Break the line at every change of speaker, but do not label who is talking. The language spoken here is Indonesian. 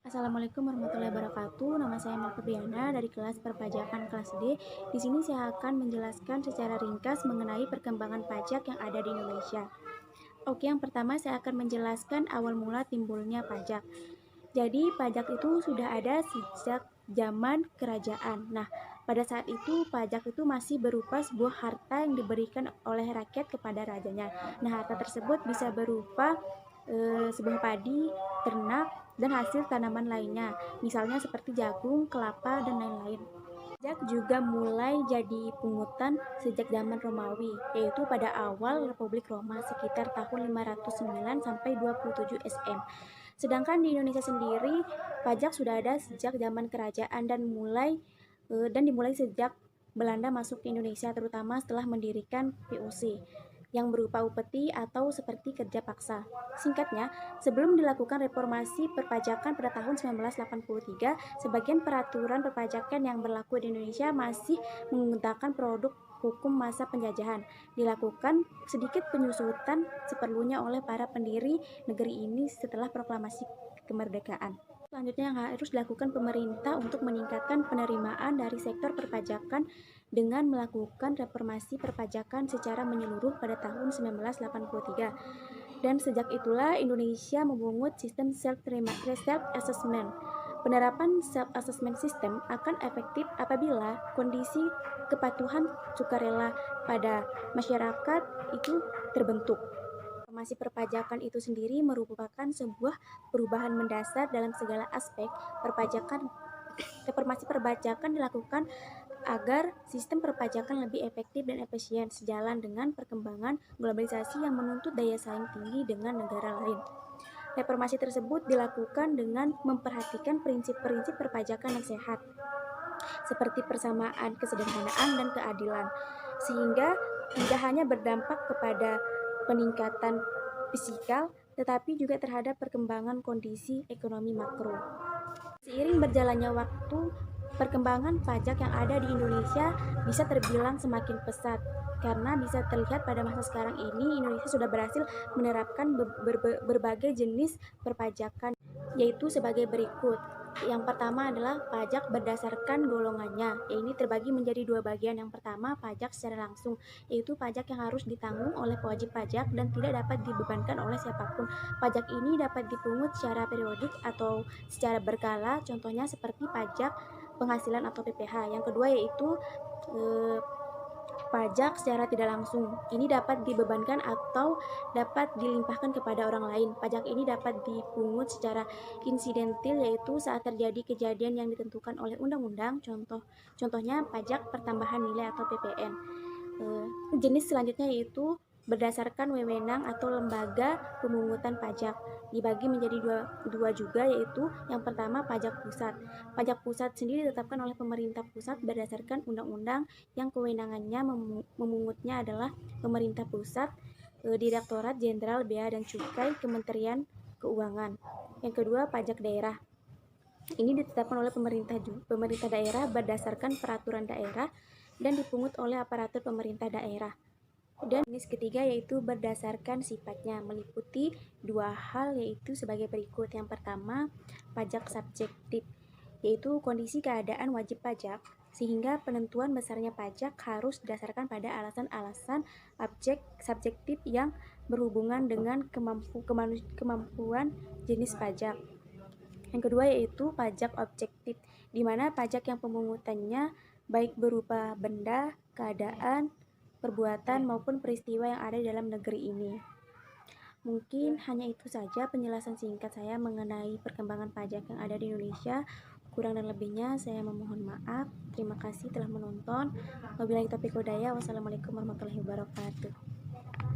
Assalamualaikum warahmatullahi wabarakatuh. Nama saya Melfebriana dari kelas perpajakan kelas D. Di sini saya akan menjelaskan secara ringkas mengenai perkembangan pajak yang ada di Indonesia. Oke, yang pertama saya akan menjelaskan awal mula timbulnya pajak. Jadi, pajak itu sudah ada sejak zaman kerajaan. Nah, pada saat itu pajak itu masih berupa sebuah harta yang diberikan oleh rakyat kepada rajanya. Nah, harta tersebut bisa berupa sebuah padi, ternak, dan hasil tanaman lainnya, misalnya seperti jagung, kelapa, dan lain-lain. Pajak juga mulai jadi pungutan sejak zaman Romawi, yaitu pada awal Republik Roma sekitar tahun 509 sampai 27 SM. Sedangkan di Indonesia sendiri, pajak sudah ada sejak zaman kerajaan dan dimulai sejak Belanda masuk ke Indonesia, terutama setelah mendirikan VOC yang berupa upeti atau seperti kerja paksa. Singkatnya, sebelum dilakukan reformasi perpajakan pada tahun 1983, sebagian peraturan perpajakan yang berlaku di Indonesia masih menggunakan produk hukum masa penjajahan. Dilakukan sedikit penyusutan seperlunya oleh para pendiri negeri ini setelah proklamasi kemerdekaan. Selanjutnya yang harus dilakukan pemerintah untuk meningkatkan penerimaan dari sektor perpajakan dengan melakukan reformasi perpajakan secara menyeluruh pada tahun 1983. Dan sejak itulah Indonesia memungut sistem self-assessment. Penerapan self-assessment system akan efektif apabila kondisi kepatuhan sukarela pada masyarakat itu terbentuk. Reformasi perpajakan itu sendiri merupakan sebuah perubahan mendasar dalam segala aspek perpajakan. Reformasi perpajakan dilakukan agar sistem perpajakan lebih efektif dan efisien sejalan dengan perkembangan globalisasi yang menuntut daya saing tinggi dengan negara lain. Reformasi tersebut dilakukan dengan memperhatikan prinsip-prinsip perpajakan yang sehat, seperti persamaan, kesederhanaan, dan keadilan, sehingga tidak hanya berdampak kepada peningkatan fiskal, tetapi juga terhadap perkembangan kondisi ekonomi makro. Seiring berjalannya waktu, perkembangan pajak yang ada di Indonesia bisa terbilang semakin pesat, karena bisa terlihat pada masa sekarang ini Indonesia sudah berhasil menerapkan berbagai jenis perpajakan, yaitu sebagai berikut. Yang pertama adalah pajak berdasarkan golongannya. Ini terbagi menjadi dua bagian. Yang pertama, pajak secara langsung, yaitu pajak yang harus ditanggung oleh wajib pajak dan tidak dapat dibebankan oleh siapapun. Pajak ini dapat dipungut secara periodik atau secara berkala, contohnya seperti pajak penghasilan atau PPh. Yang kedua yaitu pajak secara tidak langsung. Ini dapat dibebankan atau dapat dilimpahkan kepada orang lain. Pajak ini dapat dipungut secara insidentil, yaitu saat terjadi kejadian yang ditentukan oleh undang-undang. Contohnya pajak pertambahan nilai atau PPN. Jenis selanjutnya yaitu berdasarkan wewenang atau lembaga pemungutan pajak, dibagi menjadi dua juga, yaitu yang pertama pajak pusat. Pajak pusat sendiri ditetapkan oleh pemerintah pusat berdasarkan undang-undang yang kewenangannya memungutnya adalah pemerintah pusat, Direktorat Jenderal Bea dan Cukai, Kementerian Keuangan. Yang kedua pajak daerah. Ini ditetapkan oleh pemerintah daerah berdasarkan peraturan daerah dan dipungut oleh aparatur pemerintah daerah. Dan jenis ketiga yaitu berdasarkan sifatnya, meliputi dua hal yaitu sebagai berikut. Yang pertama, pajak subjektif, yaitu kondisi keadaan wajib pajak sehingga penentuan besarnya pajak harus berdasarkan pada alasan-alasan subjektif yang berhubungan dengan kemampuan jenis pajak. Yang kedua yaitu pajak objektif, di mana pajak yang pemungutannya baik berupa benda, keadaan, perbuatan maupun peristiwa yang ada di dalam negeri ini. Mungkin hanya itu saja penjelasan singkat saya mengenai perkembangan pajak yang ada di Indonesia. Kurang dan lebihnya saya memohon maaf. Terima kasih telah menonton. Wabillahi taufiq wal hidayah. Wassalamualaikum warahmatullahi wabarakatuh.